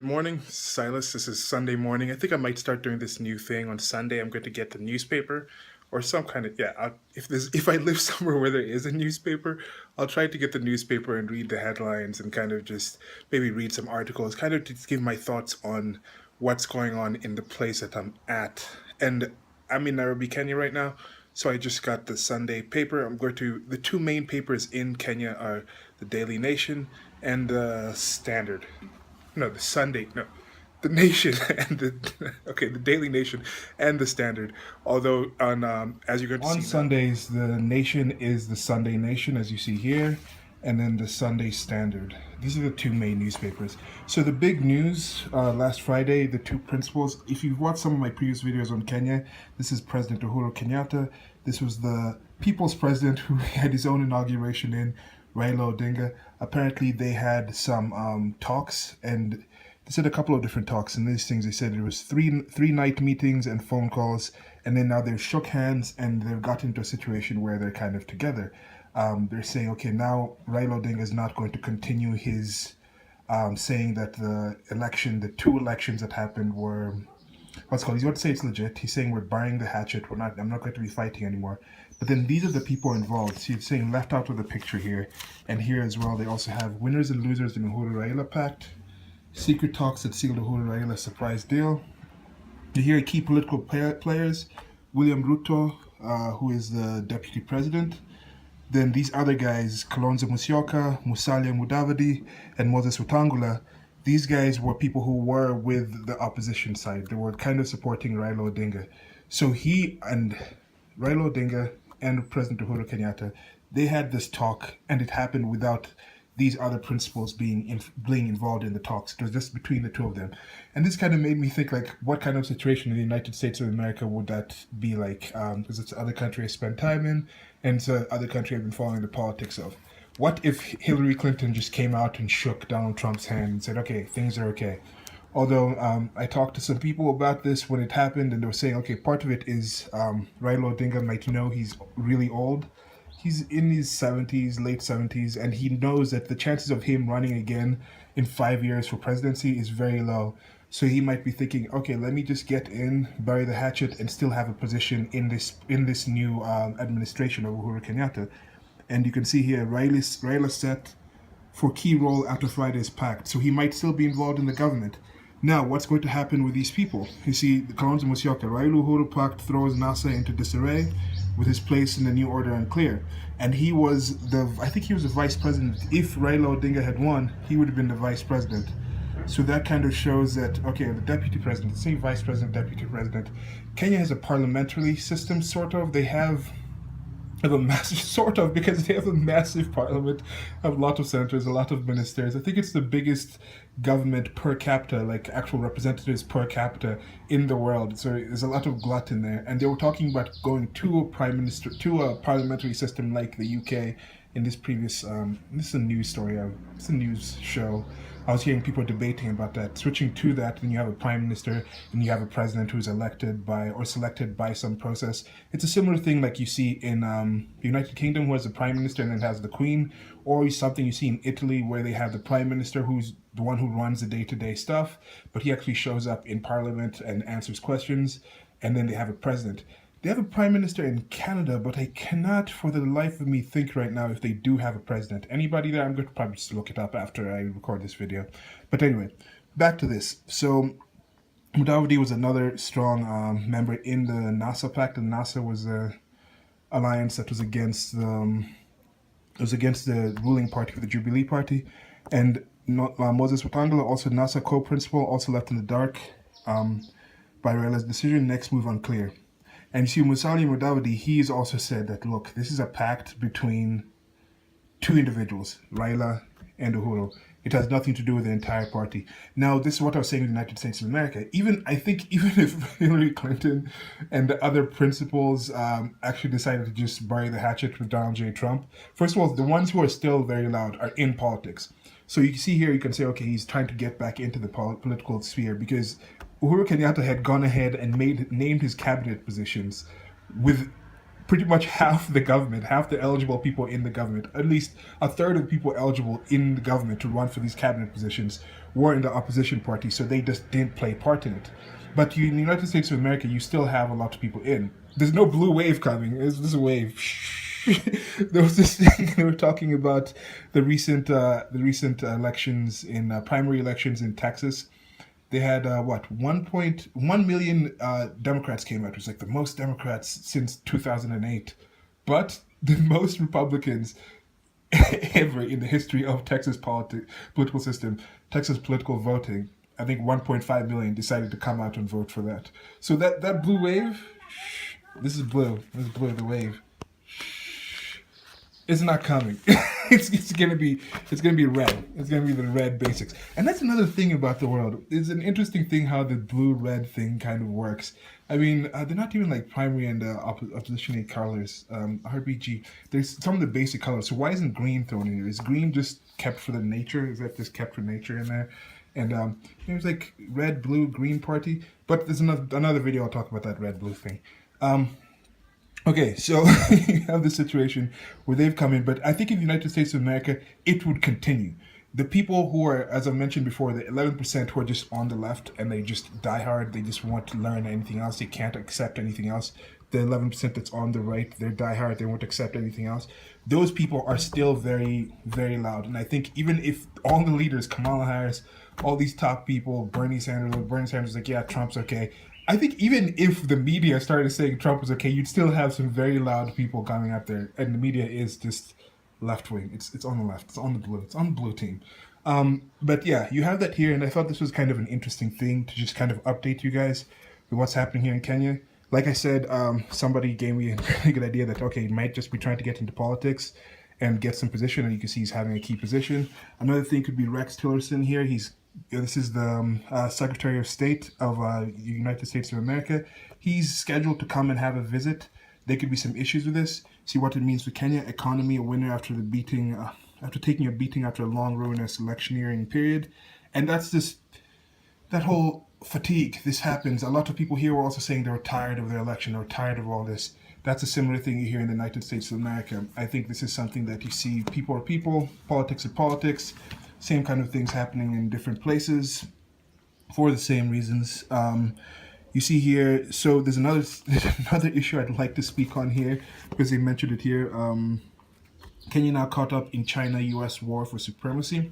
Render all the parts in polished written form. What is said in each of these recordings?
Morning, Silas. This is Sunday morning. I think I might start doing this new thing on Sunday. I'm going to get the newspaper or some kind of if I live somewhere where there is a newspaper, I'll try to get the newspaper and read the headlines and kind of just maybe read some articles, kind of to give my thoughts on what's going on in the place that I'm at. And I'm in Nairobi, Kenya right now. So I just got the Sunday paper. The two main papers in Kenya are the Daily Nation and the Standard. No, the Sunday. No, the Nation and the Daily Nation and the Standard. Although on as you're going to see On now, Sundays, the Nation is the Sunday Nation, as you see here, and then the Sunday Standard. These are the two main newspapers. So the big news last Friday, the two principals. If you've watched some of my previous videos on Kenya, this is President Uhuru Kenyatta. This was the people's president who had his own inauguration in Raila Odinga. Apparently, they had some talks, and they said a couple of different talks. And these things, they said it was three night meetings and phone calls, and then now they've shook hands and they've got into a situation where they're kind of together. They're saying, okay, now Raila Odinga is not going to continue his saying that the two elections that happened were what's called. He's going to say it's legit. He's saying we're burying the hatchet. I'm not going to be fighting anymore. But then these are the people involved. See, it's saying left out of the picture here, and here as well. They also have winners and losers in Uhuru Raila Pact, secret talks that sealed Uhuru Raila surprise deal. You hear key political players, William Ruto, who is the deputy president. Then these other guys, Kalonzo Musyoka, Musalia Mudavadi, and Moses Wetangula, these guys were people who were with the opposition side. They were kind of supporting Raila Odinga. So he and Raila Odinga and President Uhuru Kenyatta, they had this talk, and it happened without these other principals being involved in the talks. It was just between the two of them. And this kind of made me think, like, what kind of situation in the United States of America would that be like? Because it's other country I spent time in, and it's other country I've been following the politics of. What if Hillary Clinton just came out and shook Donald Trump's hand and said, okay, things are okay? Although I talked to some people about this when it happened, and they were saying, okay, part of it is Raila Odinga might know he's really old. He's in his 70s, late 70s, and he knows that the chances of him running again in 5 years for presidency is very low. So he might be thinking, okay, let me just get in, bury the hatchet, and still have a position in this new administration of Uhuru Kenyatta. And you can see here, Raila set for key role after Friday's pact, so he might still be involved in the government. Now, what's going to happen with these people? You see, the Kalonzo Musyoka, Raila Uhuru Pact throws NASA into disarray with his place in the new order unclear. And I think he was the vice president. If Raila Odinga had won, he would have been the vice president. So that kind of shows that, okay, the deputy president, same vice president, deputy president. Kenya has a parliamentary system, sort of. They have a massive sort of because they have a massive parliament, have a lot of senators, a lot of ministers. I think it's the biggest government per capita, like actual representatives per capita in the world. So there's a lot of glut in there. And they were talking about going to a parliamentary system like the UK in this previous. This is a news story. It's a news show. I was hearing people debating about that. Switching to that, then you have a prime minister and you have a president who's elected by or selected by some process. It's a similar thing like you see in the United Kingdom, who has the prime minister and then has the queen, or something you see in Italy where they have the prime minister who's the one who runs the day-to-day stuff, but he actually shows up in parliament and answers questions, and then they have a president. They have a prime minister in Canada, but I cannot for the life of me think right now if they do have a president. Anybody there? I'm going to probably just look it up after I record this video. But anyway, back to this. So Mudavadi was another strong member in the NASA pact, and NASA was a alliance that was against the ruling party, the Jubilee Party, and Moses Wetangula, also NASA co-principal, also left in the dark by Raila's decision. Next move unclear. And you see, Musalia Mudavadi, he's also said that, look, this is a pact between two individuals, Raila and Uhuru. It has nothing to do with the entire party. Now, this is what I was saying in the United States of America. I think even if Hillary Clinton and the other principals actually decided to just bury the hatchet with Donald J. Trump, first of all, the ones who are still very loud are in politics. So you see here, you can say, okay, he's trying to get back into the political sphere because Uhuru Kenyatta had gone ahead and named his cabinet positions with pretty much half the government, half the eligible people in the government, at least a third of the people eligible in the government to run for these cabinet positions were in the opposition party, so they just didn't play part in it. But in the United States of America, you still have a lot of people in. There's no blue wave coming. There's this wave. There was this thing they were talking about the recent elections in primary elections in Texas. They had what 1.1 million Democrats came out. It was like the most Democrats since 2008, but the most Republicans ever in the history of Texas political system, Texas political voting. I think 1.5 million decided to come out and vote for that. So that blue wave, this is blue. This is blue. The wave. It's not coming. It's gonna be red. It's gonna be the red basics, and that's another thing about the world. It's an interesting thing how the blue red thing kind of works. I mean, they're not even like primary and oppositionary colors. RBG. There's some of the basic colors. So why isn't green thrown in here? Is green just kept for the nature? Is that just kept for nature in there? And there's like red, blue, green party. But there's another video I'll talk about that red blue thing. Okay, so you have this situation where they've come in, but I think in the United States of America, it would continue. The people who are, as I mentioned before, the 11% who are just on the left and they just die hard, they just want to learn anything else, they can't accept anything else. The 11% that's on the right, they're die hard, they won't accept anything else. Those people are still very, very loud. And I think even if all the leaders, Kamala Harris, all these top people, Bernie Sanders is like, yeah, Trump's okay. I think even if the media started saying Trump was okay, you'd still have some very loud people coming up there, and the media is just left wing. It's on the left. It's on the blue. It's on the blue team. But yeah, you have that here, and I thought this was kind of an interesting thing to just kind of update you guys with what's happening here in Kenya. Like I said, somebody gave me a really good idea that okay, he might just be trying to get into politics and get some position, and you can see he's having a key position. Another thing could be Rex Tillerson here. This is the Secretary of State of the United States of America. He's scheduled to come and have a visit. There could be some issues with this. See what it means for Kenya. Economy, a winner after after taking a beating after a long ruinous electioneering period. And that's just that whole fatigue. This happens. A lot of people here were also saying they were tired of their election. They were tired of all this. That's a similar thing you hear in the United States of America. I think this is something that you see. People are people. Politics are politics. Same kind of things happening in different places for the same reasons. You see here, so there's another issue I'd like to speak on here because they mentioned it here. Kenya now caught up in China-U.S. war for supremacy.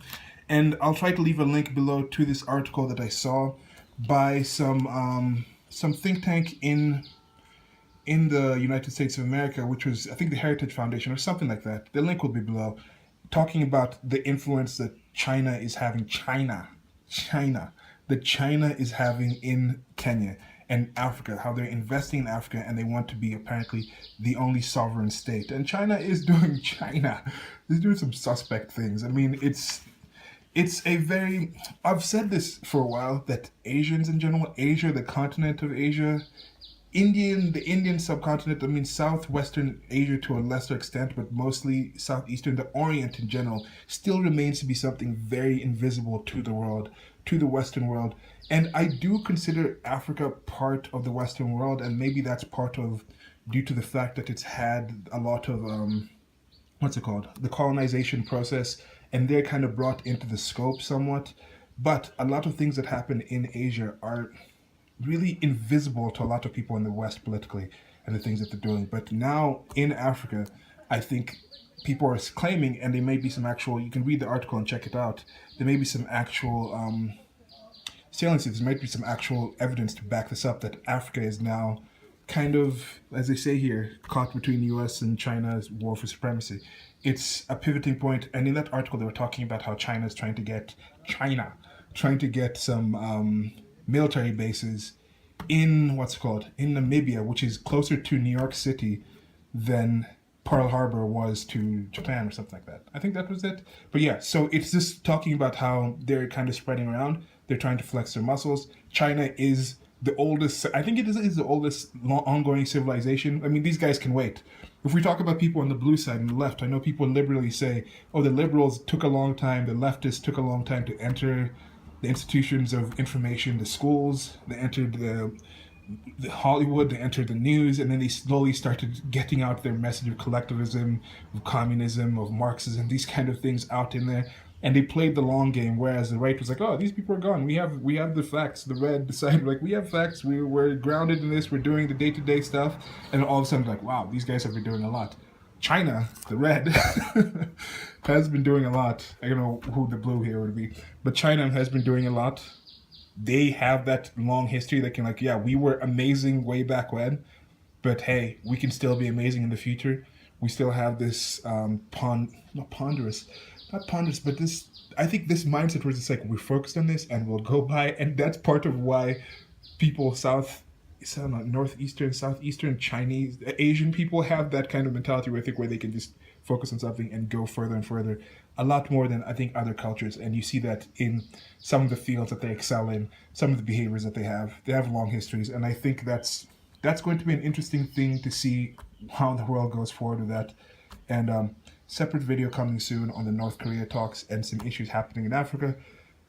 And I'll try to leave a link below to this article that I saw by some think tank in the United States of America, which was, I think, the Heritage Foundation or something like that. The link will be below, talking about the influence that China is having in Kenya and Africa, how they're investing in Africa and they want to be apparently the only sovereign state. And China is doing some suspect things. I mean, it's a very, I've said this for a while, that Asians in general, Asia, the continent of Asia, the Indian subcontinent, I mean southwestern Asia to a lesser extent, but mostly southeastern, the Orient in general, still remains to be something very invisible to the world, to the Western world. And I do consider Africa part of the Western world, and maybe that's due to the fact that it's had a lot of, the colonization process, and they're kind of brought into the scope somewhat. But a lot of things that happen in Asia are really invisible to a lot of people in the West politically and the things that they're doing. But now in Africa, I think people are claiming, and there may be some actual, you can read the article and check it out, there may be some actual saliencies, there might be some actual evidence to back this up, that Africa is now kind of, as they say here, caught between the US and China's war for supremacy. It's a pivoting point, and in that article they were talking about how China is trying to get some military bases in in Namibia, which is closer to New York City than Pearl Harbor was to Japan or something like that. I think that was it. But yeah, so it's just talking about how they're kind of spreading around. They're trying to flex their muscles. China is the oldest, I think it is the oldest ongoing civilization. I mean, these guys can wait. If we talk about people on the blue side and the left, I know people liberally say, oh, the liberals took a long time, the leftists took a long time to enter the institutions of information, the schools. They entered Hollywood, they entered the news, and then they slowly started getting out their message of collectivism, of communism, of Marxism, these kind of things out in there. And they played the long game, whereas the right was like, "Oh, these people are gone. We have the facts." The red decided like, "We have facts. We're grounded in this. We're doing the day-to-day stuff." And all of a sudden, like, "Wow, these guys have been doing a lot." China, the red, has been doing a lot. I don't know who the blue here would be, but China has been doing a lot. They have that long history that can, like, yeah, we were amazing way back when, but hey, we can still be amazing in the future. We still have this not ponderous, but this, I think this mindset where it's like we're focused on this and we'll go by, and that's part of why people northeastern, southeastern Chinese, Asian people have that kind of mentality where I think where they can just focus on something and go further and further, a lot more than I think other cultures. And you see that in some of the fields that they excel in, some of the behaviors that they have. They have long histories, and I think that's going to be an interesting thing to see how the world goes forward with that. And separate video coming soon on the North Korea talks and some issues happening in Africa.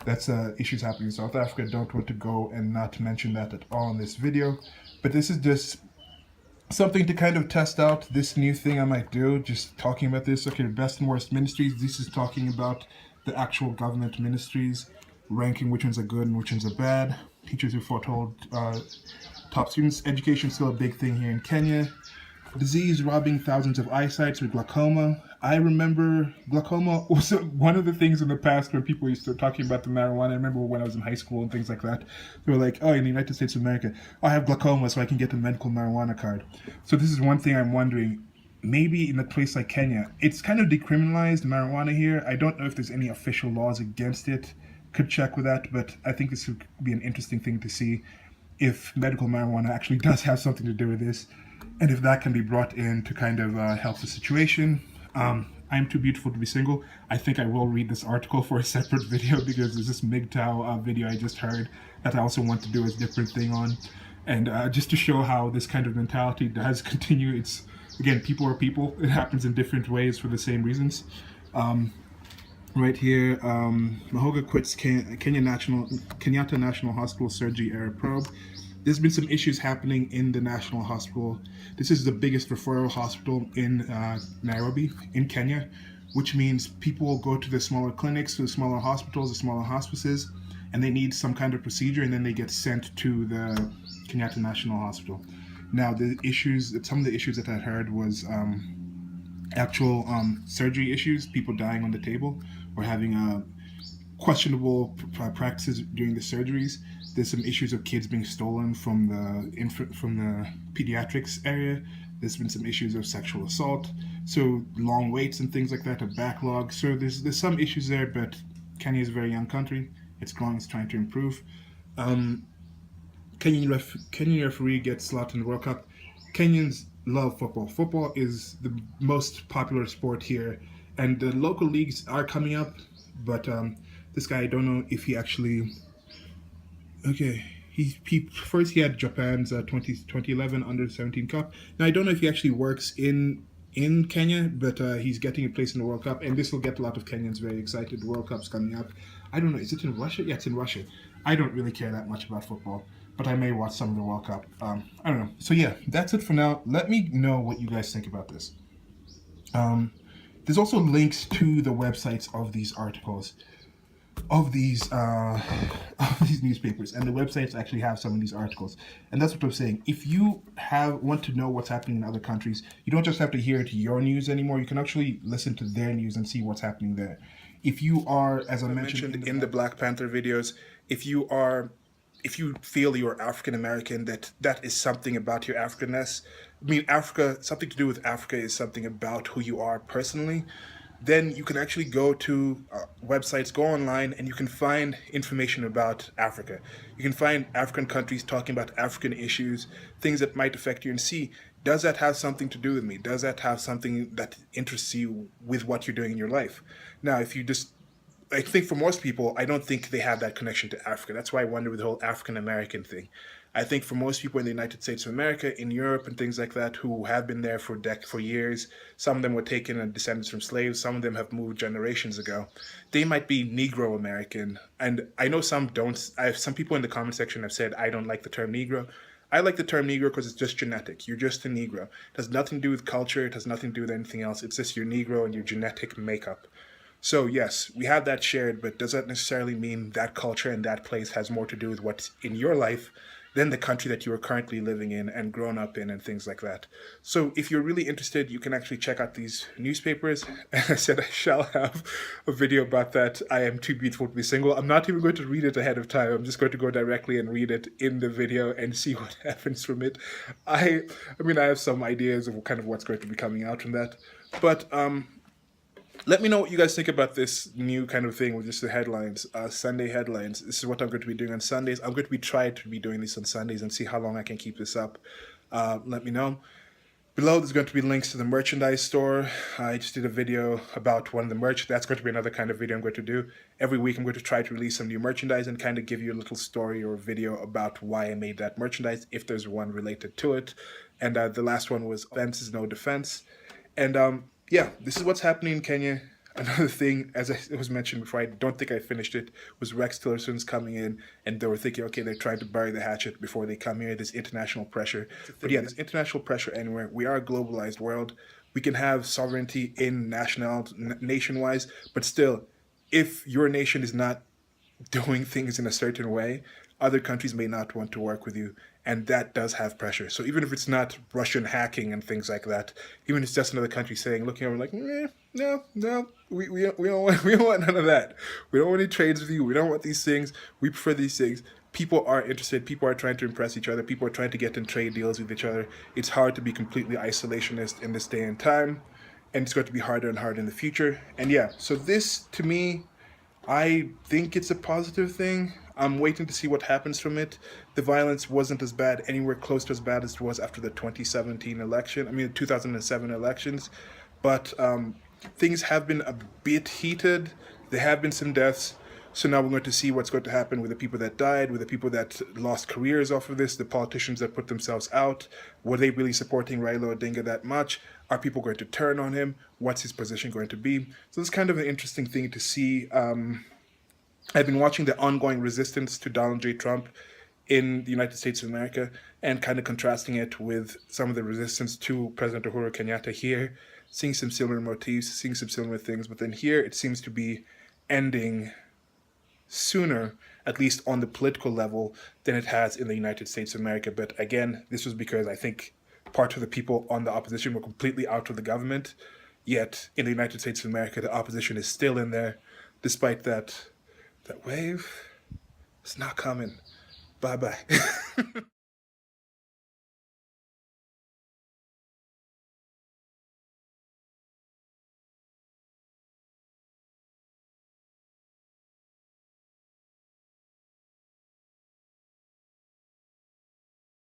That's issues happening in South Africa. Don't want to go and not mention that at all in this video. But this is just something to kind of test out this new thing I might do. Just talking about this. Okay, the best and worst ministries. This is talking about the actual government ministries, ranking which ones are good and which ones are bad. Teachers who foretold top students. Education is still a big thing here in Kenya. Disease robbing thousands of eyesights with glaucoma. I remember glaucoma was one of the things in the past when people used to talking about the marijuana. I remember when I was in high school and things like that. They were like, "Oh, in the United States of America, I have glaucoma, so I can get a medical marijuana card." So this is one thing I'm wondering. Maybe in a place like Kenya, it's kind of decriminalized marijuana here. I don't know if there's any official laws against it. Could check with that, but I think this would be an interesting thing to see if medical marijuana actually does have something to do with this, and if that can be brought in to kind of help the situation. I'm too beautiful to be single. I think I will read this article for a separate video because there's this MGTOW video I just heard that I also want to do a different thing on. And just to show how this kind of mentality does continue. It's, again, people are people. It happens in different ways for the same reasons. Right here, Mahoga quits Kenyatta National Hospital surgery error probe. There's been some issues happening in the National Hospital. This is the biggest referral hospital in Nairobi, in Kenya, which means people will go to the smaller clinics, to the smaller hospitals, the smaller hospices, and they need some kind of procedure, and then they get sent to the Kenyatta National Hospital. Now, some of the issues that I heard was actual surgery issues, people dying on the table, or having questionable practices during the surgeries. There's some issues of kids being stolen from the pediatrics area. There's been some issues of sexual assault, so long waits and things like that, a backlog. So there's some issues there, but Kenya is a very young country. It's growing, it's trying to improve. Kenyan referee gets slaughtered in the World Cup. Kenyans love football. Football is the most popular sport here, and the local leagues are coming up, but this guy, I don't know if he actually... Okay, he first he had Japan's 2011 Under-17 Cup. Now I don't know if he actually works in Kenya, but he's getting a place in the World Cup, and this will get a lot of Kenyans very excited. The World Cup's coming up. I don't know, is it in Russia? Yeah, it's in Russia. I don't really care that much about football, but I may watch some of the World Cup. I don't know. So yeah, that's it for now. Let me know what you guys think about this. There's also links to the websites of these articles, of these newspapers, and the websites actually have some of these articles. And that's what I'm saying. If you want to know what's happening in other countries, you don't just have to hear to your news anymore. You can actually listen to their news and see what's happening there. If you are, as I mentioned in the Black Panther videos, if you feel you're African American, that is something about your Africanness. I mean, Africa, something to do with Africa is something about who you are personally. Then you can actually go to websites, go online, and you can find information about Africa. You can find African countries talking about African issues, things that might affect you, and see, does that have something to do with me? Does that have something that interests you with what you're doing in your life? Now, if you just... I think for most people, I don't think they have that connection to Africa. That's why I wonder with the whole African American thing. I think for most people in the United States of America, in Europe and things like that, who have been there for years, some of them were taken and descendants from slaves, some of them have moved generations ago. They might be Negro American, and I know some don't. Some people in the comment section have said, I don't like the term Negro. I like the term Negro because it's just genetic. You're just a Negro. It has nothing to do with culture. It has nothing to do with anything else. It's just your Negro and your genetic makeup. So yes, we have that shared, but does that necessarily mean that culture and that place has more to do with what's in your life than the country that you are currently living in and grown up in and things like that? So if you're really interested, you can actually check out these newspapers. As I said, I shall have a video about that. I am too beautiful to be single. I'm not even going to read it ahead of time. I'm just going to go directly and read it in the video and see what happens from it. I mean, I have some ideas of kind of what's going to be coming out from that, but let me know what you guys think about this new kind of thing with just the headlines, Sunday headlines. This is what I'm going to be doing on Sundays. I'm going to be trying to be doing this on Sundays and see how long I can keep this up. Let me know. Below, there's going to be links to the merchandise store. I just did a video about one of the merch. That's going to be another kind of video I'm going to do. Every week, I'm going to try to release some new merchandise and kind of give you a little story or video about why I made that merchandise, if there's one related to it. And the last one was Offense is No Defense. And yeah, this is what's happening in Kenya. Another thing, as I was mentioned before, I don't think I finished it, was Rex Tillerson's coming in, and they were thinking, okay, they're trying to bury the hatchet before they come here. There's international pressure. But yeah, there's international pressure anywhere. We are a globalized world. We can have sovereignty in nation-wise, but still, if your nation is not doing things in a certain way, other countries may not want to work with you, and that does have pressure. So even if it's not Russian hacking and things like that, even if it's just another country saying, looking over like, no, we don't want none of that. We don't want any trades with you. We don't want these things. We prefer these things. People are interested. People are trying to impress each other. People are trying to get in trade deals with each other. It's hard to be completely isolationist in this day and time, and it's going to be harder and harder in the future. And yeah, so this, to me, I think it's a positive thing. I'm waiting to see what happens from it. The violence wasn't as bad, anywhere close to as bad as it was after the 2017 election. I mean, 2007 elections. But things have been a bit heated. There have been some deaths. So now we're going to see what's going to happen with the people that died, with the people that lost careers off of this, the politicians that put themselves out. Were they really supporting Raila Odinga that much? Are people going to turn on him? What's his position going to be? So it's kind of an interesting thing to see. I've been watching the ongoing resistance to Donald J. Trump in the United States of America and kind of contrasting it with some of the resistance to President Uhuru Kenyatta here, seeing some similar motifs, seeing some similar things. But then here it seems to be ending sooner, at least on the political level, than it has in the United States of America. But again, this was because I think part of the people on the opposition were completely out of the government. Yet in the United States of America, the opposition is still in there, despite that wave. It's not coming. Bye-bye.